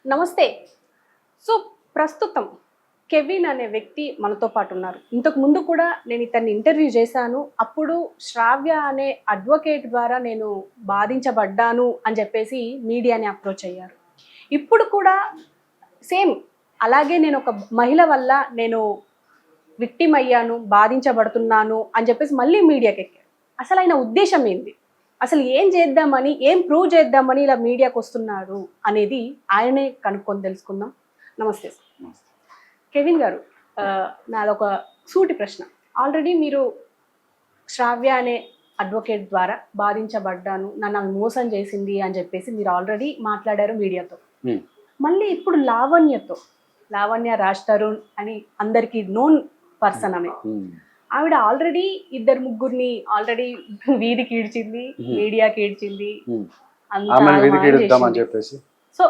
నమస్తే. సో, ప్రస్తుతం కెవిన్ అనే వ్యక్తి మనతో పాటు ఉన్నారు. ఇంతకు ముందు కూడా నేను ఇతన్ని ఇంటర్వ్యూ చేశాను. అప్పుడు శ్రావ్య అనే అడ్వకేట్ ద్వారా నేను బాధించబడ్డాను అని చెప్పేసి మీడియాని అప్రోచ్ అయ్యారు. ఇప్పుడు కూడా సేమ్ అలాగే నేను ఒక మహిళ వల్ల నేను విక్టిమ్ అయ్యాను, బాధించబడుతున్నాను అని చెప్పేసి మళ్ళీ మీడియాకి ఎక్కారు. అసలు ఆయన ఉద్దేశం ఏంది? అసలు ఏం చేద్దామని, ఏం ప్రూవ్ చేద్దామని ఇలా మీడియాకి వస్తున్నాడు అనేది ఆయనే కనుక్కొని తెలుసుకుందాం. నమస్తే సార్. కెవిన్ గారు, నాదొక సూటి ప్రశ్న. ఆల్రెడీ మీరు శ్రావ్య అనే అడ్వకేట్ ద్వారా బాధించబడ్డాను, నన్ను ఆమె మోసం చేసింది అని చెప్పేసి మీరు ఆల్రెడీ మాట్లాడారు మీడియాతో. మళ్ళీ ఇప్పుడు లావణ్య రాజ్ తరుణ్ అని అందరికీ నోన్ పర్సన్ ఆమె. ఆవిడ ఆల్రెడీ ఇద్దరు ముగ్గురిని ఆల్రెడీ వీధికి ఈడ్చింది, మీడియాకి ఈడ్చింది. సో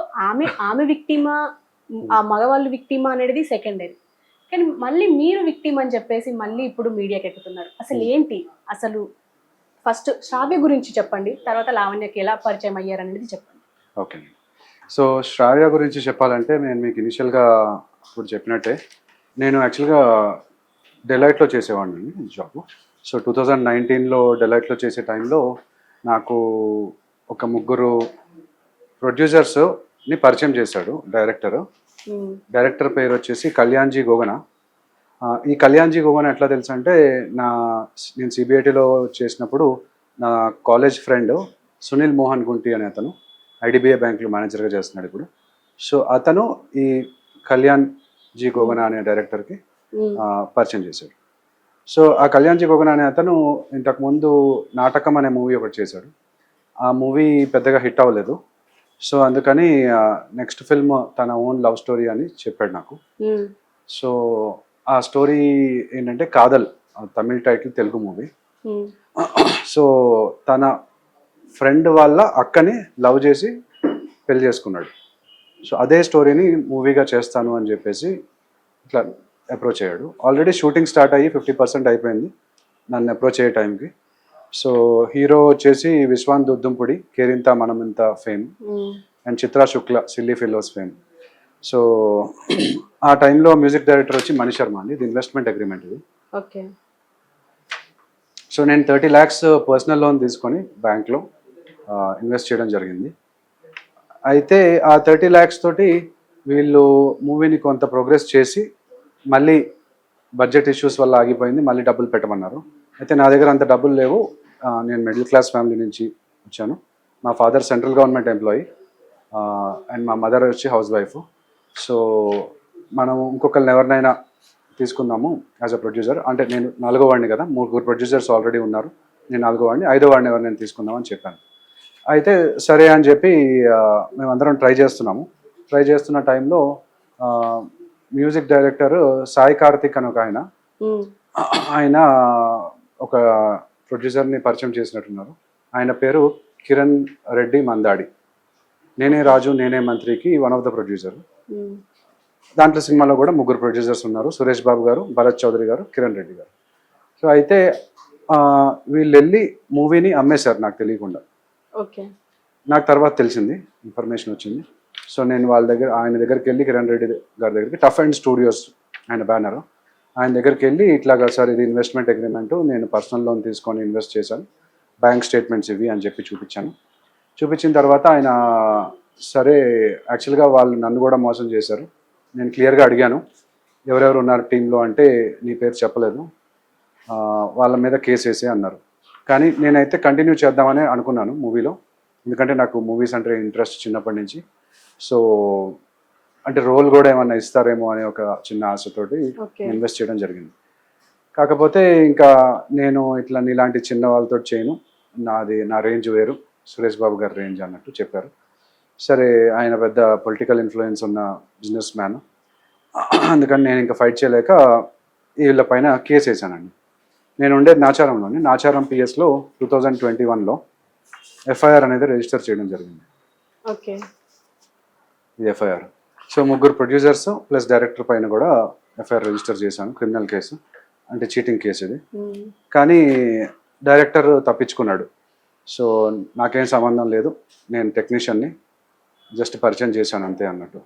ఆమె విక్టిమా, ఆ మగవాళ్ళు విక్టిమా అనేది సెకండరీ. కానీ మళ్ళీ మీరు విక్టిమ్ అని చెప్పేసి మళ్ళీ ఇప్పుడు మీడియాకి ఎక్కుతున్నారు. అసలు ఏంటి? అసలు ఫస్ట్ శ్రావ్య గురించి చెప్పండి, తర్వాత లావణ్యకి ఎలా పరిచయం అయ్యారనేది చెప్పండి. ఓకే. సో శ్రావ్య గురించి చెప్పాలంటే నేను మీకు ఇనిషియల్గా ఇప్పుడు చెప్పినట్టే నేను యాక్చువల్గా డెలైట్లో చేసేవాడిని జాబ్. సో 2019లో డెలైట్లో చేసే టైంలో నాకు ఒక ముగ్గురు ప్రొడ్యూసర్స్ని పరిచయం చేశాడు డైరెక్టర్ పేరు వచ్చేసి కళ్యాణ్జీ గోగన. ఈ కళ్యాణ్జీ గోగన ఎట్లా తెలుసు అంటే నేను సిబిఐటిలో చేసినప్పుడు నా కాలేజ్ ఫ్రెండ్ సునీల్ మోహన్ గుంటి అనే అతను ఐడిబిఐ బ్యాంక్లో మేనేజర్గా చేస్తున్నాడు ఇప్పుడు. సో అతను ఈ కళ్యాణ్జీ గోగన అనే డైరెక్టర్కి పరిచయం చేశాడు. సో ఆ కళ్యాణ్జీ గోగన అనే అతను ఇంతకుముందు నాటకం అనే మూవీ ఒకటి చేశాడు. ఆ మూవీ పెద్దగా హిట్ అవ్వలేదు. సో అందుకని నెక్స్ట్ ఫిల్మ్ తన ఓన్ లవ్ స్టోరీ అని చెప్పాడు నాకు. సో ఆ స్టోరీ ఏంటంటే కాదల్, తమిళ టైటిల్, తెలుగు మూవీ. సో తన ఫ్రెండ్ వాళ్ళ అక్కని లవ్ చేసి పెళ్లి చేసుకున్నాడు. సో అదే స్టోరీని మూవీగా చేస్తాను అని చెప్పేసి ఇట్లా అప్రోచ్ అయ్యాడు. ఆల్రెడీ షూటింగ్ స్టార్ట్ అయ్యి 50% అయిపోయింది నన్ను అప్రోచ్ అయ్యే టైంకి. సో హీరో వచ్చేసి Vishwant Duddumpudi, Kerintha Manamantha fame, and Chitra Shukla, silly fellows fame. So ఆ టైంలో మ్యూజిక్ డైరెక్టర్ వచ్చి మణి శర్మ అండి. ఇది ఇన్వెస్ట్మెంట్ అగ్రిమెంట్ ఇది. ఓకే. సో నేను 30 lakhs పర్సనల్ లోన్ తీసుకొని బ్యాంక్లో ఇన్వెస్ట్ చేయడం జరిగింది. అయితే ఆ 30 lakhs తోటి వీళ్ళు మూవీని కొంత ప్రోగ్రెస్ చేసి మళ్ళీ బడ్జెట్ ఇష్యూస్ వల్ల ఆగిపోయింది, మళ్ళీ డబ్బులు పెట్టమన్నారు. అయితే నా దగ్గర అంత డబ్బులు లేవు. నేను మిడిల్ క్లాస్ ఫ్యామిలీ నుంచి వచ్చాను. మా father central government employee and మా మదర్ వచ్చి హౌస్ వైఫ్. సో మనం ఇంకొకరిని ఎవరినైనా తీసుకుందాము యాజ్ అ ప్రొడ్యూసర్. అంటే నేను 4వ వాడిని కదా, 3 ప్రొడ్యూసర్స్ ఆల్రెడీ ఉన్నారు, నేను 4వ వాడిని, 5వ వాడిని ఎవరినైనా తీసుకుందామని చెప్పాను. అయితే సరే అని చెప్పి మేమందరం ట్రై చేస్తున్న టైంలో మ్యూజిక్ డైరెక్టర్ సాయి కార్తిక్ అని ఒక ఆయన ఒక ప్రొడ్యూసర్ని పరిచయం చేసినట్టున్నారు. ఆయన పేరు కిరణ్ రెడ్డి మందాడి. నేనే రాజు నేనే మంత్రికి వన్ ఆఫ్ ద ప్రొడ్యూసర్. దాంట్లో సినిమాలో కూడా 3 ప్రొడ్యూసర్స్ ఉన్నారు, సురేష్ బాబు గారు, భరత్ చౌదరి గారు, కిరణ్ రెడ్డి గారు. సో అయితే వీళ్ళు వెళ్ళి మూవీని అమ్మేశారు నాకు తెలియకుండా. ఓకే. నాకు తర్వాత తెలిసింది, ఇన్ఫర్మేషన్ వచ్చింది. సో నేను ఆయన దగ్గరికి వెళ్ళి, కిరణ్ రెడ్డి గారి దగ్గరికి, టఫ్ అండ్ స్టూడియోస్ ఆయన బ్యానర్, ఆయన దగ్గరికి వెళ్ళి ఇట్లాగా సార్ ఇది ఇన్వెస్ట్మెంట్ అగ్రిమెంట్, నేను పర్సనల్ లోన్ తీసుకొని ఇన్వెస్ట్ చేశాను, బ్యాంక్ స్టేట్మెంట్స్ ఇవి అని చెప్పి చూపించిన తర్వాత ఆయన సరే యాక్చువల్గా వాళ్ళు నన్ను కూడా మోసం చేశారు. నేను క్లియర్గా అడిగాను ఎవరెవరు ఉన్నారు టీంలో అంటే నీ పేరు చెప్పలేదు, వాళ్ళ మీద కేసు వేసే అన్నారు. కానీ నేనైతే కంటిన్యూ చేద్దామని అనుకున్నాను మూవీలో, ఎందుకంటే నాకు మూవీస్ అంటే ఇంట్రెస్ట్ చిన్నప్పటి నుంచి. సో అంటే రోల్ కూడా ఏమన్నా ఇస్తారేమో అనే ఒక చిన్న ఆశతోటి ఇన్వెస్ట్ చేయడం జరిగింది. కాకపోతే ఇంకా నేను ఇట్లా నీలాంటి చిన్న వాళ్ళతో చేయను, నా రేంజ్ వేరు, సురేష్ బాబు గారి రేంజ్ అన్నట్టు చెప్పారు. సరే ఆయన పెద్ద పొలిటికల్ ఇన్ఫ్లుయెన్స్ ఉన్న బిజినెస్ మ్యాన్, అందుకని నేను ఇంకా ఫైట్ చేయలేక వీళ్ళ పైన కేసు వేసానండి. నేను ఉండేది నాచారం పిఎస్లో 2021లో ఎఫ్ఐఆర్ అనేది రిజిస్టర్ చేయడం జరిగింది. ఓకే. ఇది FIR. So 3 producers plus director పైన కూడా ఎఫ్ఐఆర్ రిజిస్టర్ చేశాను, క్రిమినల్ కేసు, అంటే చీటింగ్ కేసు ఇది. కానీ డైరెక్టర్ తప్పించుకున్నాడు. సో నాకేం సంబంధం లేదు, నేను టెక్నీషియన్ని, జస్ట్ పరిచయం చేశాను అంతే అన్నట్టు.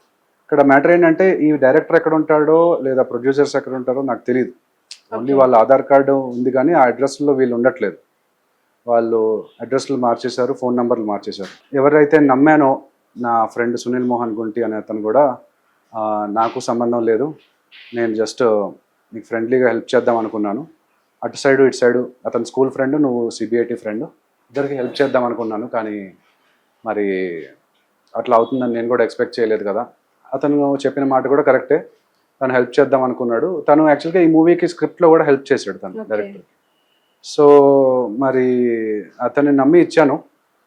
ఇక్కడ మ్యాటర్ ఏంటంటే ఈ డైరెక్టర్ ఎక్కడ ఉంటాడో లేదా ప్రొడ్యూసర్స్ ఎక్కడ ఉంటారో నాకు తెలియదు. ఓన్లీ వాళ్ళ ఆధార్ కార్డు ఉంది కానీ ఆ అడ్రస్లో వీళ్ళు ఉండట్లేదు. వాళ్ళు అడ్రస్లు మార్చేశారు, ఫోన్ నెంబర్లు మార్చేశారు. ఎవరైతే నమ్మానో నా ఫ్రెండ్ సునీల్ మోహన్ గుంటి అనే అతను కూడా నాకు సంబంధం లేదు, నేను జస్ట్ నీకు ఫ్రెండ్లీగా హెల్ప్ చేద్దాం అనుకున్నాను, అటు సైడు ఇటు సైడు అతను స్కూల్ ఫ్రెండ్, నువ్వు సిబిఐటి ఫ్రెండ్, ఇద్దరికి హెల్ప్ చేద్దాం అనుకున్నాను, కానీ మరి అట్లా అవుతుందని నేను కూడా ఎక్స్పెక్ట్ చేయలేదు కదా. అతను చెప్పిన మాట కూడా కరెక్టే, తను హెల్ప్ చేద్దాం అనుకున్నాడు. తను యాక్చువల్గా ఈ మూవీకి స్క్రిప్ట్లో కూడా హెల్ప్ చేశాడు తను డైరెక్టర్. సో మరి అతన్ని నమ్మి ఇచ్చాను,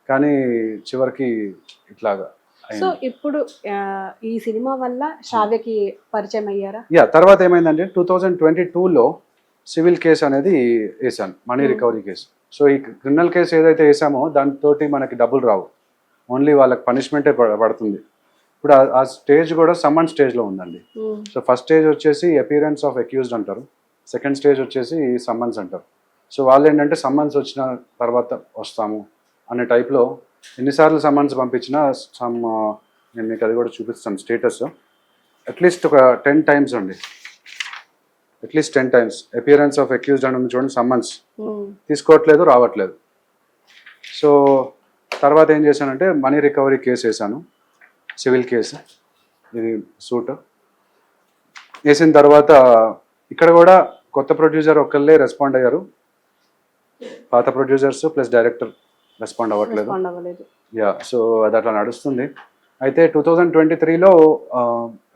కానీ చివరికి ఇట్లాగా. సో ఇప్పుడు ఈ సినిమా వల్ల శ్రావ్యకి పరిచయం అయ్యారా? యా, తర్వాత ఏమైందంటే 2022లో సివిల్ కేసు అనేది వేసాను, మనీ రికవరీ కేసు. సో ఈ క్రిమినల్ కేసు ఏదైతే వేసామో దాంతో మనకి డబ్బులు రావు, ఓన్లీ వాళ్ళకి పనిష్మెంటే పడుతుంది. ఇప్పుడు ఆ స్టేజ్ కూడా సమ్మన్ స్టేజ్లో ఉందండి. సో ఫస్ట్ స్టేజ్ వచ్చేసి అపియరెన్స్ ఆఫ్ అక్యూజ్డ్ అంటారు, సెకండ్ స్టేజ్ వచ్చేసి సమ్మన్స్ అంటారు. సో వాళ్ళు ఏంటంటే సమ్మన్స్ వచ్చిన తర్వాత వస్తాము అనే టైప్లో ఎన్నిసార్లు సమ్మన్స్ పంపించినా నేను మీకు అది కూడా చూపిస్తాను స్టేటస్, అట్లీస్ట్ ఒక 10 టైమ్స్ అండి, at least 10 times appearance of accused అని చూడండి, సమ్మన్స్ తీసుకోవట్లేదు, రావట్లేదు. సో తర్వాత ఏం చేశానంటే మనీ రికవరీ కేసు వేసాను, సివిల్ కేసు, ఇది సూట్ వేసిన తర్వాత ఇక్కడ కూడా కొత్త ప్రొడ్యూసర్ ఒక్కళ్ళే రెస్పాండ్ అయ్యారు, పాత ప్రొడ్యూసర్స్ ప్లస్ డైరెక్టర్ రెస్పాండ్ అవ్వట్లేదు. యా, సో అది అట్లా నడుస్తుంది. అయితే 2023లో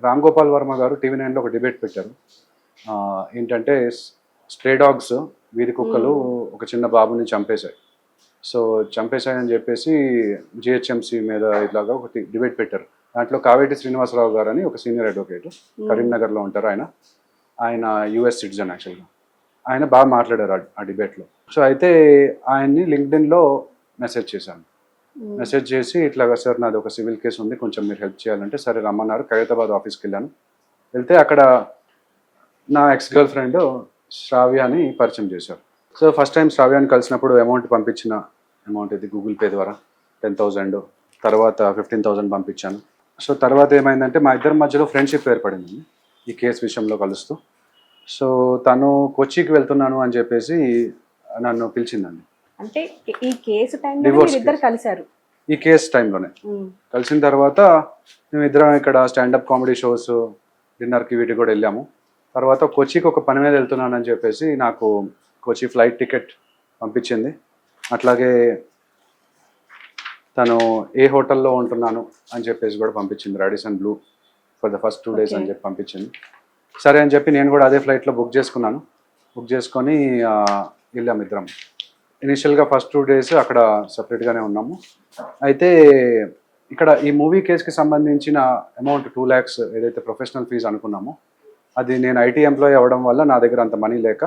రామ్ గోపాల్ వర్మ గారు TV9లో ఒక డిబేట్ పెట్టారు. ఏంటంటే స్ట్రే డాగ్స్, వీధి కుక్కలు ఒక చిన్న బాబుని చంపేశాయి. సో చంపేశాయని చెప్పేసి GHMC మీద ఇట్లాగా ఒకటి డిబేట్ పెట్టారు. దాంట్లో కావేటి శ్రీనివాసరావు గారు అని ఒక సీనియర్ అడ్వకేట్, కరీంనగర్లో ఉంటారు ఆయన US సిటిజన్ యాక్చువల్గా. ఆయన బాగా మాట్లాడారు ఆ డిబేట్లో. సో అయితే ఆయన్ని లింక్డ్ఇన్లో మెసేజ్ చేశాను. మెసేజ్ చేసి ఇట్లాగా సార్ నాది ఒక సివిల్ కేసు ఉంది, కొంచెం మీరు హెల్ప్ చేయాలంటే సరే రమ్మన్నారు. ఖైరతాబాద్ ఆఫీస్కి వెళ్ళాను. వెళ్తే అక్కడ నా ఎక్స్ గర్ల్ ఫ్రెండ్ శ్రావ్యాని పరిచయం చేశారు. సో ఫస్ట్ టైం శ్రావ్యాన్ని కలిసినప్పుడు అమౌంట్ పంపించిన అమౌంట్ ఇది గూగుల్ పే ద్వారా 10,000, తర్వాత 15,000 పంపించాను. సో తర్వాత ఏమైందంటే మా ఇద్దరి మధ్యలో ఫ్రెండ్షిప్ ఏర్పడింది ఈ కేసు విషయంలో కలుస్తూ. సో తను కొచ్చికి వెళ్తున్నాను అని చెప్పేసి నన్ను పిలిచిందండి. అంటే ఈ కేసు టైంలో ఇద్దరు కలిశారు? ఈ కేసు టైంలోనే కలిసిన తర్వాత మేమిద్దరం ఇక్కడ స్టాండప్ కామెడీ షోస్, డిన్నర్కి వీటికి కూడా వెళ్ళాము. తర్వాత కొచ్చికి ఒక పని మీద వెళ్తున్నానని చెప్పేసి నాకు కొచ్చి ఫ్లైట్ టికెట్ పంపించింది. అట్లాగే తను ఏ హోటల్లో ఉంటున్నాను అని చెప్పేసి కూడా పంపించింది, Radisson Blu for the first 2 days అని చెప్పి పంపించింది. సరే అని చెప్పి నేను కూడా అదే ఫ్లైట్లో బుక్ చేసుకున్నాను. బుక్ చేసుకొని వెళ్ళాము ఇద్దరం. ఇనిషియల్గా ఫస్ట్ 2 days అక్కడ సపరేట్గానే ఉన్నాము. అయితే ఇక్కడ ఈ మూవీ కేసుకి సంబంధించిన అమౌంట్ 2 lakhs ఏదైతే ప్రొఫెషనల్ ఫీజు అనుకున్నామో అది నేను IT ఎంప్లాయీ అవ్వడం వల్ల నా దగ్గర అంత మనీ లేక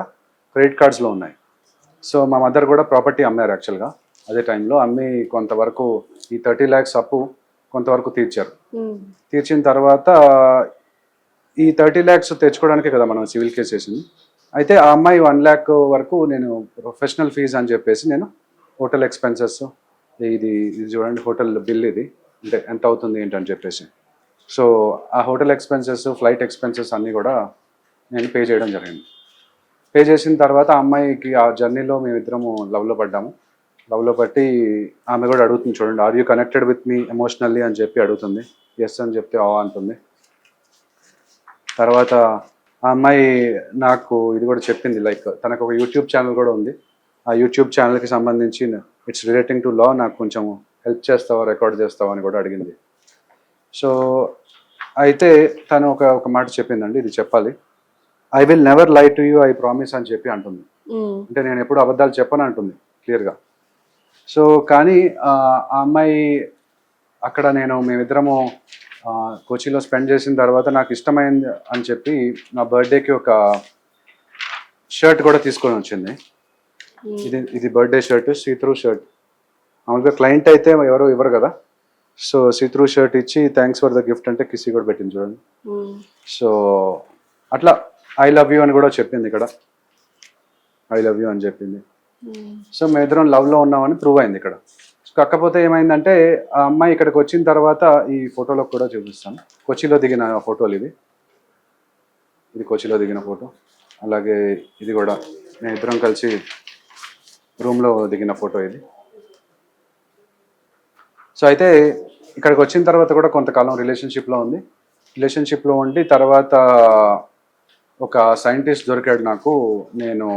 క్రెడిట్ కార్డ్స్లో ఉన్నాయి. సో మా మదర్ కూడా ప్రాపర్టీ అమ్మారు యాక్చువల్గా అదే టైంలో. అమ్మి కొంతవరకు ఈ 30 lakhs అప్పు కొంతవరకు తీర్చారు. తీర్చిన తర్వాత ఈ 30 lakhs తెచ్చుకోవడానికే కదా మనం సివిల్ కేసు వేసింది. అయితే ఆ అమ్మాయి 1 lakh వరకు నేను ప్రొఫెషనల్ ఫీజు అని చెప్పేసి నేను హోటల్ ఎక్స్పెన్సెస్, ఇది చూడండి హోటల్ బిల్, ఇది అంటే ఎంత అవుతుంది ఏంటని చెప్పేసి, సో ఆ హోటల్ ఎక్స్పెన్సెస్, ఫ్లైట్ ఎక్స్పెన్సెస్ అన్నీ కూడా నేను పే చేయడం జరిగింది. పే చేసిన తర్వాత ఆ అమ్మాయికి ఆ జర్నీలో మేమిద్దరము లవ్లో పడ్డాము. లవ్లో పట్టి ఆమె కూడా అడుగుతుంది చూడండి, are you connected with me emotionally అని చెప్పి అడుగుతుంది. ఎస్ అని చెప్తే అంటుంది. తర్వాత ఆ అమ్మాయి నాకు ఇది కూడా చెప్పింది, లైక్ తనకు ఒక యూట్యూబ్ ఛానల్ కూడా ఉంది. ఆ యూట్యూబ్ ఛానల్కి సంబంధించి ఇట్స్ రిలేటింగ్ టు లా, నాకు కొంచెం హెల్ప్ చేస్తావా, రికార్డ్ చేస్తావా అని కూడా అడిగింది. సో అయితే తను ఒక మాట చెప్పిందండి, ఇది చెప్పాలి, ఐ విల్ నెవర్ లై టు యూ, ఐ ప్రామిస్ అని చెప్పి అంటుంది. అంటే నేను ఎప్పుడు అబద్ధాలు చెప్పను అంటుంది క్లియర్గా. సో కానీ ఆ అమ్మాయి అక్కడ మేమిద్దరము కోచిలో స్పెండ్ చేసిన తర్వాత నాకు ఇష్టమైంది అని చెప్పి నా బర్త్డేకి ఒక షర్ట్ కూడా తీసుకొని వచ్చింది. ఇది బర్త్డే షర్ట్, సీత్రూ షర్ట్. మామూలుగా క్లయింట్ అయితే ఎవరో ఇవ్వరు కదా, సో సీత్రూ షర్ట్ ఇచ్చి థ్యాంక్స్ ఫర్ ద గిఫ్ట్ అంటే కిసి కూడా పెట్టింది చూడండి. సో అట్లా ఐ లవ్ యూ అని కూడా చెప్పింది, ఇక్కడ ఐ లవ్ యూ అని చెప్పింది. సో మేము ఇద్దరం లవ్లో ఉన్నామని ప్రూవ్ అయింది ఇక్కడ. కాకపోతే ఏమైందంటే ఆ అమ్మాయి ఇక్కడికి వచ్చిన తర్వాత ఈ ఫోటోలో కూడా చూపిస్తాను. కొచ్చిలో దిగిన ఫోటోలు ఇది కొచ్చిలో దిగిన ఫోటో. అలాగే ఇది కూడా మేము ఇద్దరం కలిసి రూమ్లో దిగిన ఫోటో ఇది. సో అయితే ఇక్కడికి వచ్చిన తర్వాత కూడా కొంతకాలం రిలేషన్షిప్లో ఉండి తర్వాత ఒక సైంటిస్ట్ దొరికాడు నాకు. నేను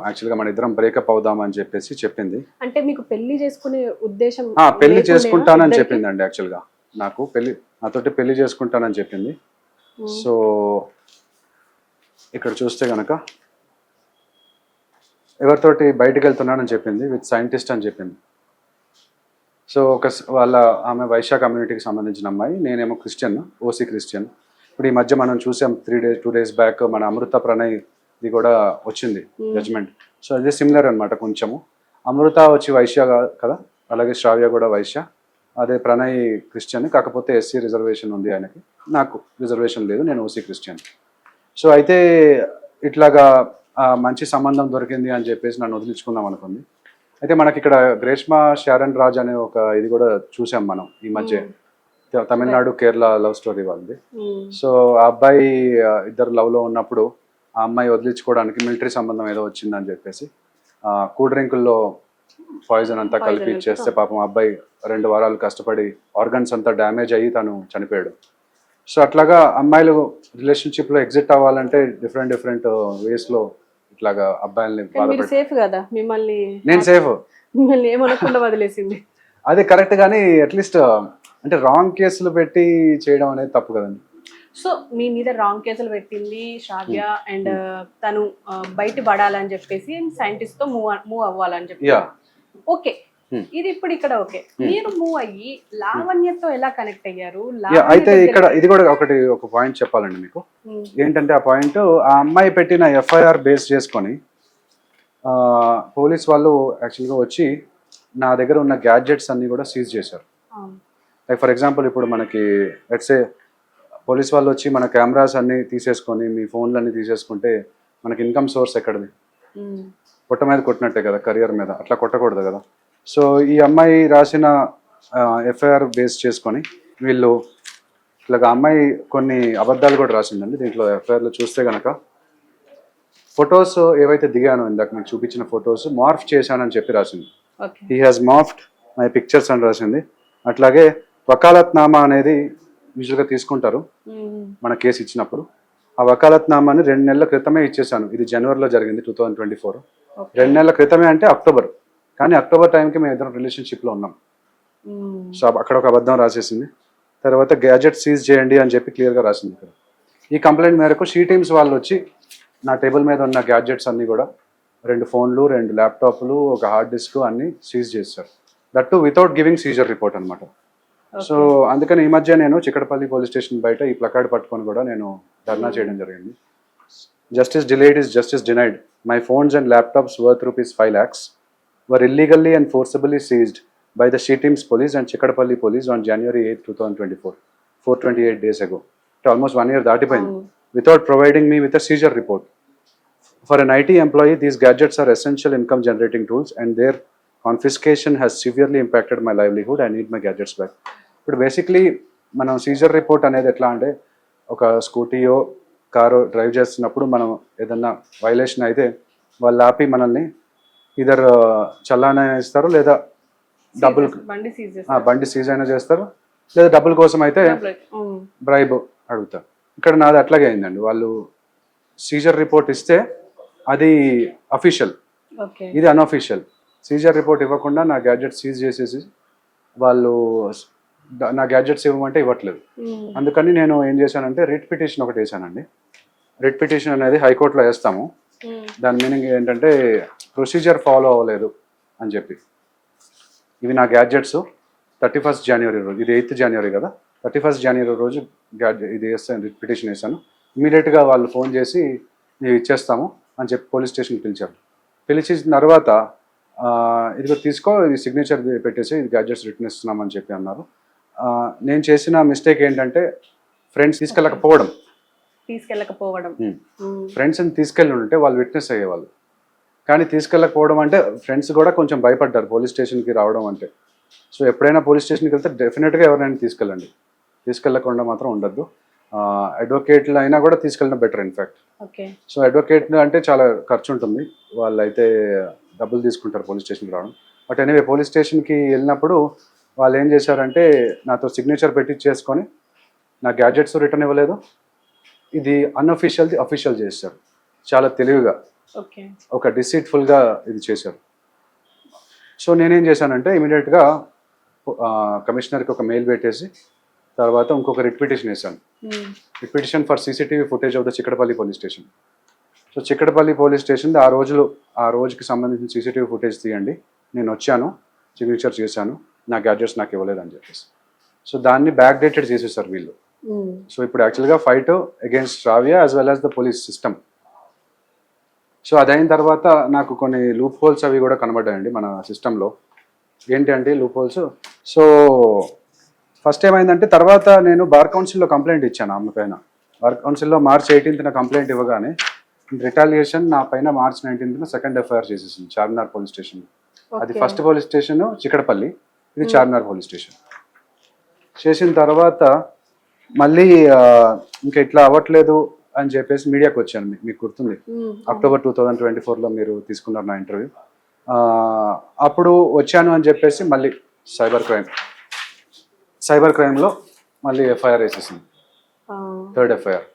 యాక్చువల్గా మన ఇద్దరం బ్రేకప్ అవుదామని చెప్పేసి చెప్పింది. అంటే మీకు పెళ్లి చేసుకునే ఉద్దేశం పెళ్లి చేసుకుంటానని చెప్పిందండి. యాక్చువల్గా నాతోటి పెళ్లి చేసుకుంటానని చెప్పింది. సో ఇక్కడ చూస్తే కనుక ఎవరితోటి బయటికి వెళ్తున్నానని చెప్పింది, విత్ సైంటిస్ట్ అని చెప్పింది. సో ఆమె వైశ్య కమ్యూనిటీకి సంబంధించిన అమ్మాయి, నేనేమో క్రిస్టియన్, ఓసీ క్రిస్టియన్. ఇప్పుడు ఈ మధ్య మనం చూసాం 2 days బ్యాక్ మన అమృత ప్రణయ్ ఇది కూడా వచ్చింది జడ్జ్మెంట్. సో అదే సిమిలర్ అనమాట కొంచెము. అమృత వచ్చి వైశ్య కదా, అలాగే శ్రావ్య కూడా వైశ్య. అదే ప్రణయ్ క్రిస్టియన్, కాకపోతే ఎస్సీ రిజర్వేషన్ ఉంది ఆయనకి, నాకు రిజర్వేషన్ లేదు, నేను ఓసీ క్రిస్టియన్. సో అయితే ఇట్లాగా మంచి సంబంధం దొరికింది అని చెప్పేసి నన్ను వదిలించుకుందాం అనుకుంది. అయితే మనకి ఇక్కడ గ్రేష్మా శారన్ రాజ్ అనే ఒక ఇది కూడా చూసాం మనం ఈ మధ్య, తమిళనాడు కేరళ లవ్ స్టోరీ వాళ్ళది. సో ఆ అబ్బాయి ఇద్దరు లవ్లో ఉన్నప్పుడు ఆ అమ్మాయి వదిలించుకోవడానికి మిలిటరీ సంబంధం ఏదో వచ్చిందని చెప్పేసి కూల్ డ్రింకుల్లో పాయిజన్ అంతా కలిపి ఇచ్చేస్తే పాపం అబ్బాయి 2 వారాలు కష్టపడి ఆర్గన్స్ అంతా డ్యామేజ్ అయ్యి తను చనిపోయాడు. సో అట్లాగా అమ్మాయిలు రిలేషన్షిప్లో ఎగ్జిట్ అవ్వాలంటే డిఫరెంట్ వేస్లో ఇట్లాగా అబ్బాయిల్ని బాధపడి. సేఫ్ కదా, నేను సేఫ్, మిమ్మల్ని ఏమనకుండా వదిలేసింది. అదే కరెక్ట్, కానీ అట్లీస్ట్ అంటే రాంగ్ కేసులు పెట్టి చేయడం అనేది తప్పు కదండి. సో మీ మీద రాంగ్ కేసులు పెట్టింది శ్రావ్య, అండ్ తను బయట పడాలని చెప్పేసి సైంటిస్ట్ తో మూవ్ అవ్వాలని చెప్పి. ఓకే, ఇది ఇప్పుడు ఇక్కడ ఓకే, మీరు మూవ్ అయ్యి లావణ్యతో ఎలా కనెక్ట్ అయ్యారు? అయితే ఇక్కడ ఇది కూడా ఒక పాయింట్ చెప్పాలండి మీకు. ఏంటంటే ఆ పాయింట్, ఆ అమ్మాయి పెట్టిన ఎఫ్ఐఆర్ బేస్ చేసుకొని పోలీస్ వాళ్ళు యాక్చువల్గా వచ్చి నా దగ్గర ఉన్న గ్యాడ్జెట్స్ అన్ని కూడా సీజ్ చేశారు. లైక్ ఫర్ ఎగ్జాంపుల్ ఇప్పుడు మనకి లెట్స్ సే పోలీస్ వాళ్ళు వచ్చి మన కెమెరాస్ అన్ని తీసేసుకొని మీ ఫోన్లు అన్ని తీసేసుకుంటే మనకి ఇన్కమ్ సోర్స్ ఎక్కడిది? పొట్ట మీద కొట్టినట్టే కదా, కెరియర్ మీద. అట్లా కొట్టకూడదు కదా. సో ఈ అమ్మాయి రాసిన ఎఫ్ఐఆర్ బేస్ చేసుకొని వీళ్ళు ఇట్లాగా అమ్మాయి కొన్ని అబద్ధాలు కూడా రాసిందండి దీంట్లో. ఎఫ్ఐఆర్లో చూస్తే కనుక ఫొటోస్ ఏవైతే దిగానో ఇందాక మీకు చూపించిన ఫొటోస్ మార్ఫ్ చేశానని చెప్పి రాసింది. He has morphed my pictures అని రాసింది. అట్లాగే వకాలత్నామా అనేది యూజువల్గా తీసుకుంటారు మన కేసు ఇచ్చినప్పుడు. ఆ వకాలత్నామాని 2 నెలల క్రితమే ఇచ్చేసాను. ఇది జనవరిలో జరిగింది 2024. 2 నెలల క్రితమే అంటే అక్టోబర్, కానీ అక్టోబర్ టైంకి మేము ఇద్దరం రిలేషన్షిప్లో ఉన్నాం. సో అక్కడ ఒక అబద్ధం రాసేసింది. తర్వాత గ్యాజెట్ సీజ్ చేయండి అని చెప్పి క్లియర్గా రాసింది ఇక్కడ. ఈ కంప్లైంట్ మేరకు షీ టీమ్స్ వాళ్ళు వచ్చి నా టేబుల్ మీద ఉన్న గ్యాడ్జెట్స్ అన్నీ కూడా 2 ఫోన్లు, 2 ల్యాప్టాప్లు, ఒక హార్డ్ డిస్క్ అన్నీ సీజ్ చేశారు. That to without giving Caesar report అనమాట. సో అందుకని ఈ మధ్య నేను చిక్కడపల్లి పోలీస్ స్టేషన్ బయట ఈ ప్లకార్డ్ పట్టుకొని కూడా నేను ధర్నా చేయడం జరిగింది. Justice delayed is justice denied. My phones and laptops worth ₹5 lakhs were illegally and forcibly seized by the She Teams police and Chikkadapalli police on January 8, 2024, 428 days ago. Almost 1 year దాటిపోయింది, without providing me with a seizure report. For an IT employee, these gadgets are essential income generating tools and their confiscation has severely impacted my livelihood. I need my gadgets back. ఇప్పుడు basically మనం Caesar report అనేది ఎట్లా అంటే, ఒక స్కూటీయో కారో drive చేస్తున్నప్పుడు మనం ఏదన్నా violation అయితే వాళ్ళు ఆపి మనల్ని ఇదర్ చల్లానా ఇస్తారు, లేదా డబ్బులు బండి సీజ్ అయినా చేస్తారు, లేదా డబ్బుల కోసం అయితే బ్రైబ్ అడుగుతారు. ఇక్కడ నాది అట్లాగే అయిందండి. వాళ్ళు సీజర్ రిపోర్ట్ ఇస్తే అది అఫీషియల్, ఇది అన్అఫీషియల్. సీజర్ రిపోర్ట్ ఇవ్వకుండా నా గ్యాడ్జెట్ సీజ్ చేసేసి వాళ్ళు నా గ్యాడ్జెట్స్ ఇవ్వమంటే ఇవ్వట్లేదు. అందుకని నేను ఏం చేశానంటే రిట్ పిటిషన్ ఒకటి వేసానండి. రిట్ పిటిషన్ అనేది హైకోర్టులో వేస్తాము. దాని మీనింగ్ ఏంటంటే ప్రొసీజర్ ఫాలో అవ్వలేదు అని చెప్పి. ఇవి నా గ్యాడ్జెట్స్ 31st January రోజు, ఇది 8th January కదా, 31st January రోజు ఇది వేస్తాను, రిట్ పిటిషన్ వేసాను. ఇమీడియట్గా వాళ్ళు ఫోన్ చేసి మేము ఇచ్చేస్తాము అని చెప్పి పోలీస్ స్టేషన్కి పిలిచారు. పిలిచిన తర్వాత ఇదిగో తీసుకో, ఇది సిగ్నేచర్ పెట్టేసి ఇది గ్యాడ్జెట్స్ రిటర్న్ ఇస్తున్నామని చెప్పి అన్నారు. నేను చేసిన మిస్టేక్ ఏంటంటే ఫ్రెండ్స్ తీసుకెళ్ళకపోవడం. ఫ్రెండ్స్ని తీసుకెళ్ళి ఉంటే వాళ్ళు విట్నెస్ అయ్యేవాళ్ళు. కానీ తీసుకెళ్ళకపోవడం అంటే ఫ్రెండ్స్ కూడా కొంచెం భయపడ్డారు పోలీస్ స్టేషన్కి రావడం అంటే. సో ఎప్పుడైనా పోలీస్ స్టేషన్కి వెళ్తే డెఫినెట్గా ఎవరైనా తీసుకెళ్ళండి, తీసుకెళ్ళకుండా మాత్రం ఉండద్దు. అడ్వకేట్లు అయినా కూడా తీసుకెళ్ళడం better in fact. Okay. So advocate అంటే చాలా ఖర్చు ఉంటుంది, వాళ్ళు అయితే డబ్బులు తీసుకుంటారు పోలీస్ స్టేషన్కి రావడం. బట్ ఎనీవే పోలీస్ స్టేషన్కి వెళ్ళినప్పుడు వాళ్ళు ఏం చేశారంటే నాతో సిగ్నేచర్ పెట్టి చేసుకొని నా గ్యాడ్జెట్స్ రిటర్న్ ఇవ్వలేదు, ఇది అన్అఫీషియల్ది అఫీషియల్ చేశారు చాలా తెలివిగా. ఓకే. ఒక డిసీట్ఫుల్గా ఇది చేశారు. సో నేనేం చేశానంటే ఇమీడియట్గా కమిషనర్కి ఒక మెయిల్ పెట్టేసి తర్వాత ఇంకొక రిట్ పిటిషన్ వేశాను. Writ petition for CCTV footage of the Chikkadpally police station. So Chikkadpally police station ఆ రోజుకి సంబంధించిన సీసీటీవీ ఫుటేజ్ తీయండి, నేను వచ్చాను, సిగ్నేచర్ చేశాను, నా గ్యాడ్జెట్స్ నాకు ఇవ్వలేదని చెప్పేసి. సో దాన్ని బ్యాక్ డేటెడ్ చేసేసారు వీళ్ళు. సో ఇప్పుడు యాక్చువల్గా fight against Shravya as well as the police system. So అదైన తర్వాత నాకు కొన్ని లూప్ హోల్స్ అవి కూడా కనబడ్డాయండి మన సిస్టంలో. ఏంటి అంటే లూప్ హోల్స్. సో ఫస్ట్ ఏమైందంటే తర్వాత నేను బార్ కౌన్సిల్లో కంప్లైంట్ ఇచ్చాను ఆమె పైన. బార్ కౌన్సిల్లో March 18th కంప్లైంట్ ఇవ్వగానే రిటాలియేషన్ నా పైన March 19th సెకండ్ ఎఫ్ఐఆర్ చేసేసింది చార్మినార్ పోలీస్ స్టేషన్. అది ఫస్ట్ పోలీస్ స్టేషన్ చిక్కడపల్లి, ఇది చార్మినార్ పోలీస్ స్టేషన్. చేసిన తర్వాత మళ్ళీ ఇంకా ఇట్లా అవ్వట్లేదు అని చెప్పేసి మీడియాకి వచ్చాను. మీకు గుర్తుంది, October 2024లో మీరు తీసుకున్నారు నా ఇంటర్వ్యూ. అప్పుడు వచ్చాను అని చెప్పేసి మళ్ళీ సైబర్ క్రైమ్లో మళ్ళీ ఎఫ్ఐఆర్ వేసేసింది, 3rd ఎఫ్ఐఆర్.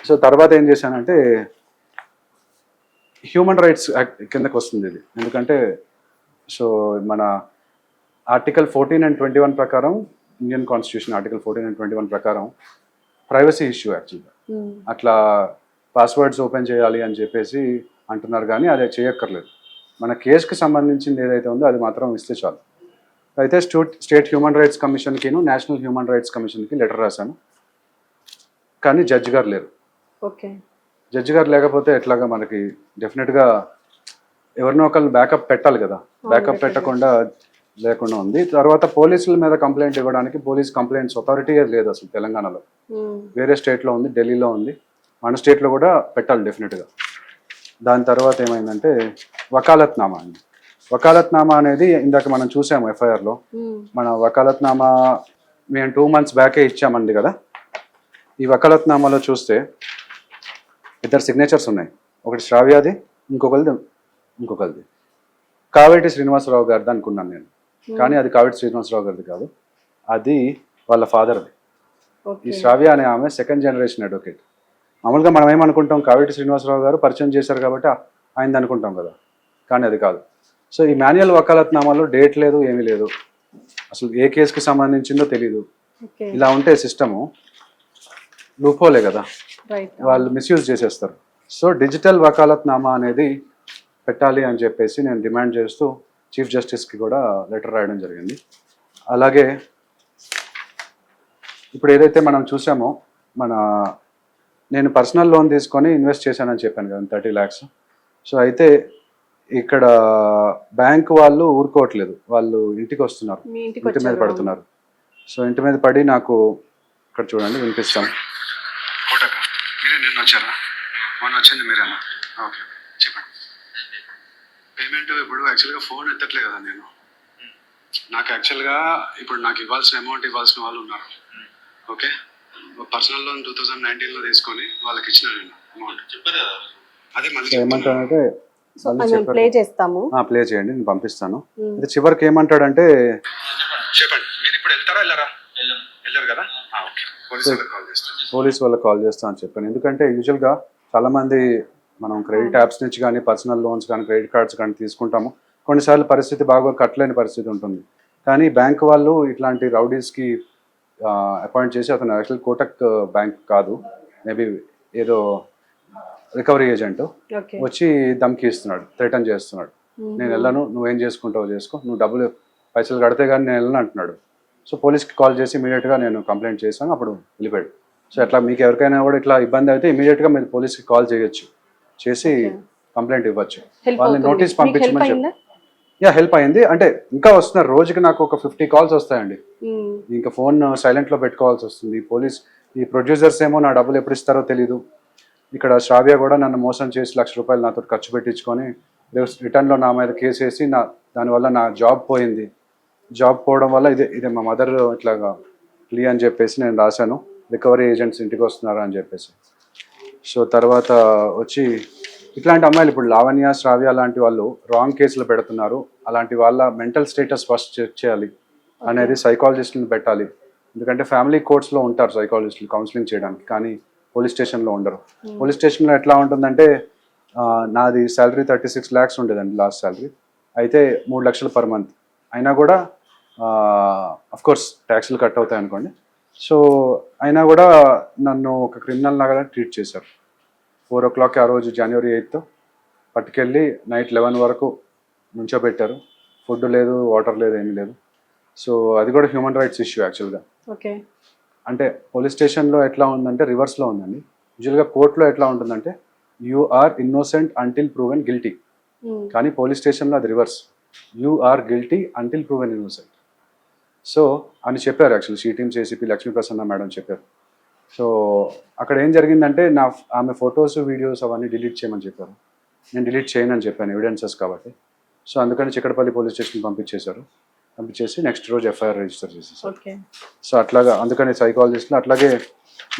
సో తర్వాత ఏం చేశానంటే హ్యూమన్ రైట్స్ యాక్ట్ కిందకు వస్తుంది ఇది. ఎందుకంటే సో మన ఆర్టికల్ 14 and 21 ప్రకారం, ఇండియన్ కాన్స్టిట్యూషన్ ఆర్టికల్ 14 and 21 ప్రకారం ప్రైవసీ ఇష్యూ యాక్చువల్గా. అట్లా పాస్వర్డ్స్ ఓపెన్ చేయాలి అని చెప్పేసి అంటున్నారు, కానీ అది చేయక్కర్లేదు. మన కేసుకి సంబంధించింది ఏదైతే ఉందో అది మాత్రం ఇస్తే చాలు. అయితే స్టేట్ హ్యూమన్ రైట్స్ కమిషన్కిను నేషనల్ హ్యూమన్ రైట్స్ కమిషన్కి లెటర్ రాశాను, కానీ జడ్జి గారు లేరు. ఓకే. జడ్జి గారు లేకపోతే ఎట్లాగా మనకి డెఫినెట్గా ఎవరినో ఒకళ్ళు బ్యాకప్ పెట్టాలి కదా, బ్యాకప్ పెట్టకుండా లేకుండా ఉంది. తర్వాత పోలీసుల మీద కంప్లైంట్ ఇవ్వడానికి పోలీస్ కంప్లైంట్స్ అథారిటీ లేదు అసలు తెలంగాణలో. వేరే స్టేట్లో ఉంది, ఢిల్లీలో ఉంది, మన స్టేట్లో కూడా పెట్టాలి డెఫినెట్గా. దాని తర్వాత ఏమైందంటే వకాలత్నామా అండి. వకాలత్నామా అనేది ఇందాక మనం చూసాము ఎఫ్ఐఆర్లో. మన వకాలత్నామా మేము 2 months బ్యాకే ఇచ్చామండి కదా. ఈ వకాలత్నామాలో చూస్తే 2 signatures ఉన్నాయి, ఒకటి శ్రావ్యాది, ఇంకొకరిది కావేటి శ్రీనివాసరావు గారిది అనుకున్నాను నేను, కానీ అది కావేటి శ్రీనివాసరావు గారిది కాదు, అది వాళ్ళ ఫాదర్ది. ఈ శ్రావ్య అనే ఆమె 2nd generation అడ్వకేట్. మామూలుగా మనం ఏమనుకుంటాం, కావేటి శ్రీనివాసరావు గారు పరిచయం చేశారు కాబట్టి ఆయనది అనుకుంటాం కదా, కానీ అది కాదు. సో ఈ మాన్యువల్ వకాలత్నామాలో డేట్ లేదు, ఏమీ లేదు, అసలు ఏ కేసుకి సంబంధించిందో తెలీదు. ఇలా ఉంటే సిస్టము లూపోలే కదా, వాళ్ళు మిస్యూజ్ చేసేస్తారు. సో డిజిటల్ వకాలత్నామా అనేది పెట్టాలి అని చెప్పేసి నేను డిమాండ్ చేస్తూ చీఫ్ జస్టిస్కి కూడా లెటర్ రాయడం జరిగింది. అలాగే ఇప్పుడు ఏదైతే మనం చూసామో నేను పర్సనల్ లోన్ తీసుకొని ఇన్వెస్ట్ చేశానని చెప్పాను కదా 30 lakhs. సో అయితే ఇక్కడ బ్యాంక్ వాళ్ళు ఊరుకోవట్లేదు, వాళ్ళు ఇంటికి వస్తున్నారు, ఇంటి మీద పడుతున్నారు. సో ఇంటి మీద పడి నాకు ఇక్కడ చూడండి వినిపిస్తాం. మీరే నిన్న వచ్చారా? మొన్న వచ్చింది మీరేనా? ఓకే చెప్పండి. పేమెంట్ ఇప్పుడు యాక్చువల్గా ఫోన్ ఎత్తట్లే కదా నేను. నాకు యాక్చువల్గా ఇప్పుడు నాకు ఇవ్వాల్సిన అమౌంట్ ఇవ్వాల్సిన వాళ్ళు ఉన్నారు. ఓకే, పర్సనల్ లోన్ 2019లో తీసుకొని వాళ్ళకి ఇచ్చిన నేను అమౌంట్. అదే మళ్ళీ ఏమంటానంటే ప్లే చేయండి, నేను పంపిస్తాను. ఇది చివరికి ఏమంటాడంటే చెప్పండి మీరు ఇప్పుడు వెళ్తారా వెళ్ళారు కదా, పోలీస్ వాళ్ళకి కాల్ చేస్తా అని చెప్పాను. ఎందుకంటే యూజువల్గా చాలా మంది మనం క్రెడిట్ యాప్స్ నుంచి కానీ పర్సనల్ లోన్స్ కానీ క్రెడిట్ కార్డ్స్ కానీ తీసుకుంటాము. కొన్నిసార్లు పరిస్థితి బాగా కట్టలేని పరిస్థితి ఉంటుంది, కానీ బ్యాంక్ వాళ్ళు ఇట్లాంటి రౌడీస్కి అపాయింట్ చేసి, అతను యాక్చువల్ కోటక్ బ్యాంక్ కాదు, మేబీ ఏదో రికవరీ ఏజెంట్ వచ్చి ధమ్కి ఇస్తున్నాడు, థ్రెటన్ చేస్తున్నాడు. నేను వెళ్ళను, నువ్వేం చేసుకుంటావు చేసుకో, నువ్వు పైసలు కడితే కానీ నేను వెళ్ళను అంటున్నాడు. సో పోలీస్కి కాల్ చేసి ఇమీడియట్గా నేను కంప్లైంట్ చేశాను, అప్పుడు వెళ్ళిపోయాడు. సో అట్లా మీకు ఎవరికైనా కూడా ఇట్లా ఇబ్బంది అయితే ఇమీడియట్గా మీరు పోలీస్కి కాల్ చేయొచ్చు, చేసి కంప్లైంట్ ఇవ్వచ్చు, వాళ్ళని నోటీస్ పంపించమని చెప్పి. హెల్ప్ అయింది. అంటే ఇంకా వస్తున్నారు, రోజుకి నాకు ఒక 50 calls వస్తాయండి. ఇంకా ఫోన్ సైలెంట్లో పెట్టుకోవాల్సి వస్తుంది. ఈ ప్రొడ్యూసర్స్ ఏమో నా డబ్బులు ఎప్పుడు ఇస్తారో తెలీదు, ఇక్కడ శ్రావ్య కూడా నన్ను మోసం చేసి ₹1,00,000 నాతో ఖర్చు పెట్టించుకొని రిటర్న్లో నా మీద కేసు వేసి దానివల్ల నా జాబ్ పోయింది. జాబ్ పోవడం వల్ల ఇదే మా మదర్ ఇట్లాగా ప్లీ అని చెప్పేసి నేను రాశాను, రికవరీ ఏజెంట్స్ ఇంటికి వస్తున్నారు అని చెప్పేసి. సో తర్వాత వచ్చి ఇట్లాంటి అమ్మాయిలు ఇప్పుడు లావణ్య, శ్రావ్య లాంటి వాళ్ళు రాంగ్ కేసులు పెడుతున్నారు. అలాంటి వాళ్ళ మెంటల్ స్టేటస్ ఫస్ట్ చెక్ చేయాలి అనేది సైకాలజిస్ట్ని పెట్టాలి. ఎందుకంటే ఫ్యామిలీ కోర్ట్స్లో ఉంటారు సైకాలజిస్టులు కౌన్సిలింగ్ చేయడానికి, కానీ పోలీస్ స్టేషన్లో ఉండరు. పోలీస్ స్టేషన్లో ఎట్లా ఉంటుందంటే నాది శాలరీ 36 lakhs ఉండేదండి లాస్ట్ శాలరీ, అయితే 3 లక్షలు పర్ మంత్. అయినా కూడా కోర్స్ ట్యాక్స్లు కట్ అవుతాయి అనుకోండి. సో అయినా కూడా నన్ను ఒక క్రిమినల్ లాగా ట్రీట్ చేశారు. 4 o'clock ఆ రోజు January 8th పట్టుకెళ్ళి నైట్ 11 వరకు నుంచోబెట్టారు. ఫుడ్ లేదు, వాటర్ లేదు, ఏమీ లేదు. సో అది కూడా హ్యూమన్ రైట్స్ ఇష్యూ యాక్చువల్గా. ఓకే, అంటే పోలీస్ స్టేషన్లో ఎట్లా ఉందంటే రివర్స్లో ఉందండి. యూజువల్గా కోర్టులో ఎట్లా ఉంటుందంటే you are innocent until proven guilty, కానీ పోలీస్ స్టేషన్లో అది reverse, you are guilty until proven innocent. So అని చెప్పారు actual CTM ACP Lakshmi Prasanna madam చెప్పారు. సో అక్కడ ఏం జరిగిందంటే ఆమె ఫొటోస్, వీడియోస్ అవన్నీ డిలీట్ చేయమని చెప్పారు. నేను డిలీట్ చేయనని చెప్పాను, ఎవిడెన్సెస్ కాబట్టి. సో అందుకని చిక్కడపల్లి పోలీస్ స్టేషన్కి పంపించేసి నెక్స్ట్ రోజు ఎఫ్ఐఆర్ రిజిస్టర్ చేసేసారు. సో అట్లాగా అందుకని సైకాలజిస్ట్లో, అట్లాగే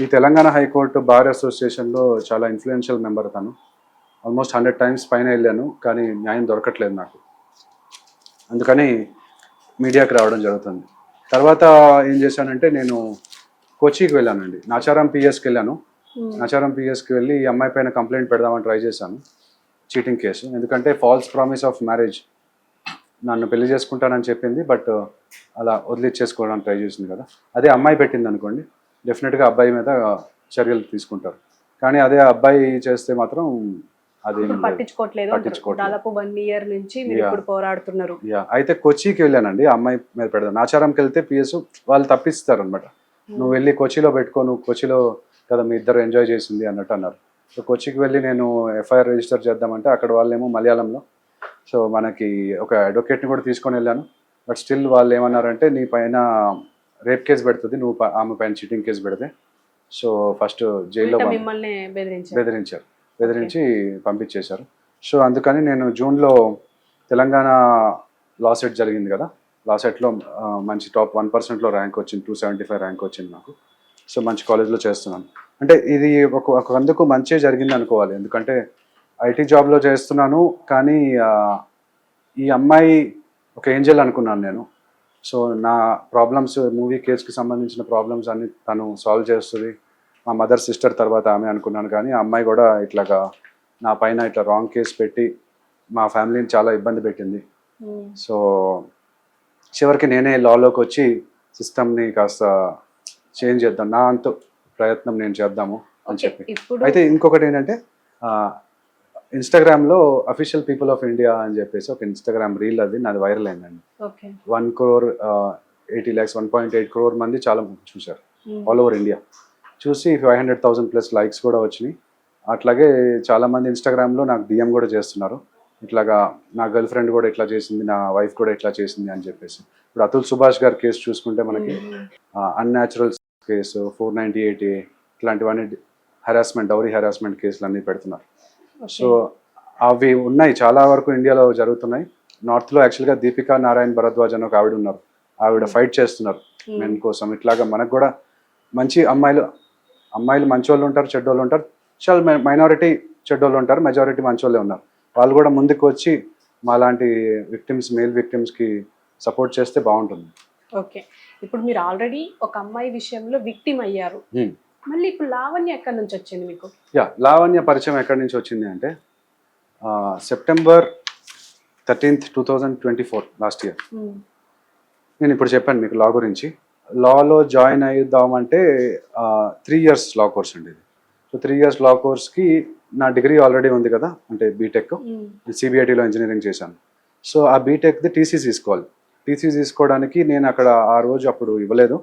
ఈ తెలంగాణ హైకోర్టు బార్ అసోసియేషన్లో చాలా ఇన్ఫ్లుయెన్షియల్ మెంబర్ తను. ఆల్మోస్ట్ 100 times పైన వెళ్ళాను, కానీ న్యాయం దొరకట్లేదు నాకు. అందుకని మీడియాకి రావడం జరుగుతుంది. తర్వాత ఏం చేశానంటే నేను కోచికి వెళ్ళానండి, నాచారం పిఎస్కి వెళ్ళాను. నాచారం పిఎస్కి వెళ్ళి ఈ అమ్మాయి పైన కంప్లైంట్ పెడదామని ట్రై చేశాను, చీటింగ్ కేసు. ఎందుకంటే ఫాల్స్ ప్రామిస్ ఆఫ్ మ్యారేజ్, నన్ను పెళ్లి చేసుకుంటానని చెప్పింది, బట్ అలా వదిలిచ్చేసుకోవడానికి ట్రై చేసింది కదా. అదే అమ్మాయి పెట్టింది అనుకోండి, డెఫినెట్గా అబ్బాయి మీద చర్యలు తీసుకుంటారు. కానీ అదే అబ్బాయి చేస్తే మాత్రం అది పట్టించుకోవట్లేదు. దాదాపు 1 year నుంచి మీరు ఇప్పుడు పోరాడుతున్నారు. అయితే కొచ్చికి వెళ్ళానండి, ఆ అమ్మాయి మీద పెడదాం. నాచారంకి వెళ్తే పిఎస్ వాళ్ళు తప్పిస్తారు అనమాట. నువ్వు వెళ్ళి కొచ్చిలో పెట్టుకో, నువ్వు కొచ్చిలో కదా మీ ఇద్దరు ఎంజాయ్ చేసింది అన్నట్టు అన్నారు. సో కొచ్చికి వెళ్ళి నేను ఎఫ్ఐఆర్ రిజిస్టర్ చేద్దామంటే అక్కడ వాళ్ళేమో మలయాళంలో. సో మనకి ఒక అడ్వకేట్ని కూడా తీసుకొని వెళ్ళాను, బట్ స్టిల్ వాళ్ళు ఏమన్నారంటే నీ పైన రేప్ కేసు పెడుతుంది, నువ్వు ఆమె పైన చీటింగ్ కేసు పెడితే. సో ఫస్ట్ జైల్లో బెదిరించి పంపించేశారు. సో అందుకని నేను జూన్లో తెలంగాణ లా సెట్ జరిగింది కదా, లా సెట్లో మంచి టాప్ 1%లో ర్యాంక్ వచ్చింది, 275 ర్యాంక్ వచ్చింది నాకు. సో మంచి కాలేజ్లో చేస్తున్నాను. అంటే ఇది ఒక అందుకు మంచి జరిగింది అనుకోవాలి, ఎందుకంటే ఐటీ జాబ్లో చేస్తున్నాను. కానీ ఈ అమ్మాయి ఒక ఏంజల్ అనుకున్నాను నేను. సో నా ప్రాబ్లమ్స్, మూవీ కేసుకి సంబంధించిన ప్రాబ్లమ్స్ అన్ని తను సాల్వ్ చేస్తుంది, మా మదర్ సిస్టర్ తర్వాత ఆమె అనుకున్నాను. కానీ ఆ అమ్మాయి కూడా ఇట్లాగా నా పైన ఇట్లా రాంగ్ కేసు పెట్టి మా ఫ్యామిలీని చాలా ఇబ్బంది పెట్టింది. సో చివరికి నేనే లాలోకి వచ్చి సిస్టమ్ని కాస్త చేంజ్ చేద్దాం, నా అంతు ప్రయత్నం నేను చేద్దాము అని చెప్పి. అయితే ఇంకొకటి ఏంటంటే ఇన్స్టాగ్రామ్లో అఫీషియల్ పీపుల్ ఆఫ్ ఇండియా అని చెప్పేసి ఒక ఇన్స్టాగ్రామ్ రీల్, అది నాది వైరల్ అయిందండి. 1.8 crore మంది చాలా చూశారు ఆల్ ఓవర్ ఇండియా. చూసి 500,000+ లైక్స్ కూడా వచ్చినాయి. అట్లాగే చాలామంది ఇన్స్టాగ్రామ్లో నాకు డిఎం కూడా చేస్తున్నారు, ఇట్లాగా నా గర్ల్ ఫ్రెండ్ కూడా ఇట్లా చేసింది, నా వైఫ్ కూడా ఇట్లా చేసింది అని చెప్పేసి. ఇప్పుడు అతుల్ సుభాష్ గారి కేసు చూసుకుంటే మనకి అన్యాచురల్ కేసు 498A ఇట్లాంటివన్నీ హెరాస్మెంట్, డౌరీ హెరాస్మెంట్ కేసులు అన్నీ పెడుతున్నారు. సో అవి ఉన్నాయి, చాలా వరకు ఇండియాలో జరుగుతున్నాయి. నార్త్లో యాక్చువల్గా దీపికా నారాయణ్ భరద్వాజ్ అని ఒక ఆవిడ ఉన్నారు, ఆవిడ ఫైట్ చేస్తున్నారు మెన్ కోసం. ఇట్లాగా మనకు కూడా మంచి అమ్మాయిలు మంచోళ్ళు ఉంటారు, చెడ్డోళ్ళు ఉంటారు, చాలా మైనారిటీ చెడ్డోళ్ళు ఉంటారు, మెజారిటీ మంచోళ్ళే ఉన్నారు. వాళ్ళు కూడా ముందుకు వచ్చి మా లాంటి విక్టిమ్స్, మేల్ విక్టిమ్స్కి సపోర్ట్ చేస్తే బాగుంటుంది. ఓకే, ఇప్పుడు మీరు ఆల్రెడీ ఒక అమ్మాయి విషయంలో విక్టిమ్ అయ్యారు, మళ్ళీ ఇప్పుడు లావణ్య ఎక్కడి నుంచి వచ్చింది మీకు? లావణ్య పరిచయం ఎక్కడి నుంచి వచ్చింది అంటే September 13th, 2024 లాస్ట్ ఇయర్. నేను ఇప్పుడు చెప్పాను మీకు లా గురించి. లాలో జాయిన్ అయ్యిద్దామంటే 3 years లా కోర్స్ అండి ఇది. సో 3 years లా కోర్స్కి నా డిగ్రీ ఆల్రెడీ ఉంది కదా, అంటే బీటెక్, సిబిఐటీలో ఇంజనీరింగ్ చేశాను. సో ఆ బీటెక్ది టీసీ తీసుకోవాలి. టీసీ తీసుకోవడానికి నేను అక్కడ ఆ రోజు అప్పుడు ఇవ్వలేదు,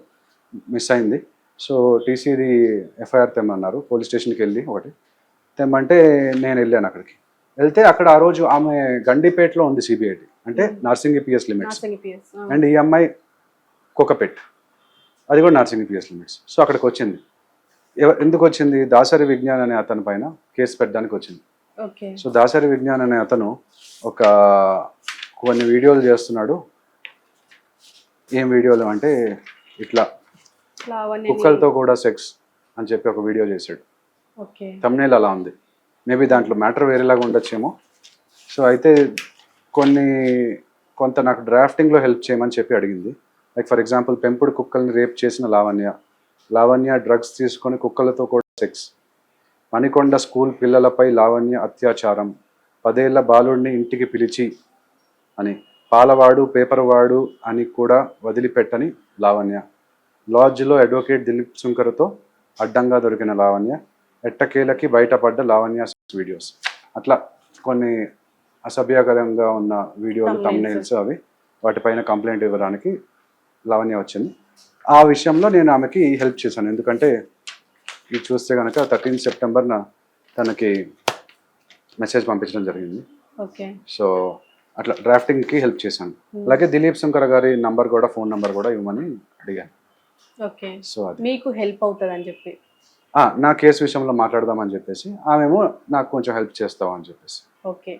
మిస్ అయింది. సో టీసీది ఎఫ్ఐఆర్ తెమ్మన్నారు, పోలీస్ స్టేషన్కి వెళ్ళి ఒకటి తెమ్మంటే నేను వెళ్ళాను అక్కడికి. వెళ్తే అక్కడ ఆ రోజు ఆమె గండిపేటలో ఉంది సిబిఐటి, అంటే నర్సింగ్ పిఎస్ లిమిట్స్, అండ్ ఈ అమ్మాయి కోకపేట్, అది కూడా నర్సింగ్ పిఎస్ లిమిట్స్. సో అక్కడికి వచ్చింది. ఎందుకు వచ్చింది, దాసరి విజ్ఞాన్ అనే అతని పైన కేసు పెట్టడానికి వచ్చింది. ఓకే. సో దాసరి విజ్ఞాన్ అనే అతను ఒక కొన్ని వీడియోలు చేస్తున్నాడు. ఏం వీడియోలు అంటే ఇట్లా లావణ్య కుక్కలతో కూడా సెక్స్ అని చెప్పి ఒక వీడియో చేశాడు. ఓకే. thumbnail అలా ఉంది. మేబీ దాంట్లో మ్యాటర్ వేరేలాగా ఉండొచ్చేమో. సో అయితే కొంత నాకు డ్రాఫ్టింగ్లో హెల్ప్ చేయమని చెప్పి అడిగింది. లైక్ ఫర్ ఎగ్జాంపుల్ పెంపుడు కుక్కల్ని రేప్ చేసిన లావణ్య డ్రగ్స్ తీసుకొని కుక్కలతో కూడా సెక్స్, మణికొండ స్కూల్ పిల్లలపై లావణ్య అత్యాచారం, 10 ఏళ్ల బాలుడిని ఇంటికి పిలిచి అని, పాలవాడు పేపర్ వాడు అని కూడా వదిలిపెట్టని లావణ్య, లాడ్జ్లో అడ్వకేట్ దిలీప్ శుంకర్తో అడ్డంగా దొరికిన లావణ్య, ఎట్టకేలకి బయటపడ్డ లావణ్య వీడియోస్, అట్లా కొన్ని అసభ్యకరంగా ఉన్న వీడియోలు thumbnails అవి వాటిపైన కంప్లైంట్ ఇవ్వడానికి లావణ్య వచ్చింది. ఆ విషయంలో నేను ఆమెకి హెల్ప్ చేశాను. ఎందుకంటే ఇది చూస్తే కనుక 13 సెప్టెంబర్న తనకి మెసేజ్ పంపించడం జరిగింది. ఓకే. సో అట్లా డ్రాఫ్టింగ్కి హెల్ప్ చేశాను. అలాగే దిలీప్ శంకర్ గారి ఫోన్ నంబర్ కూడా ఇవ్వమని అడిగాను. ఓకే. సో అది మీకు హెల్ప్ అవుతుంది అని చెప్పి నా కేసు విషయంలో మాట్లాడదామని చెప్పేసి ఆమెమో నాకు కొంచెం హెల్ప్ చేస్తావా అని చెప్పేసి. ఓకే.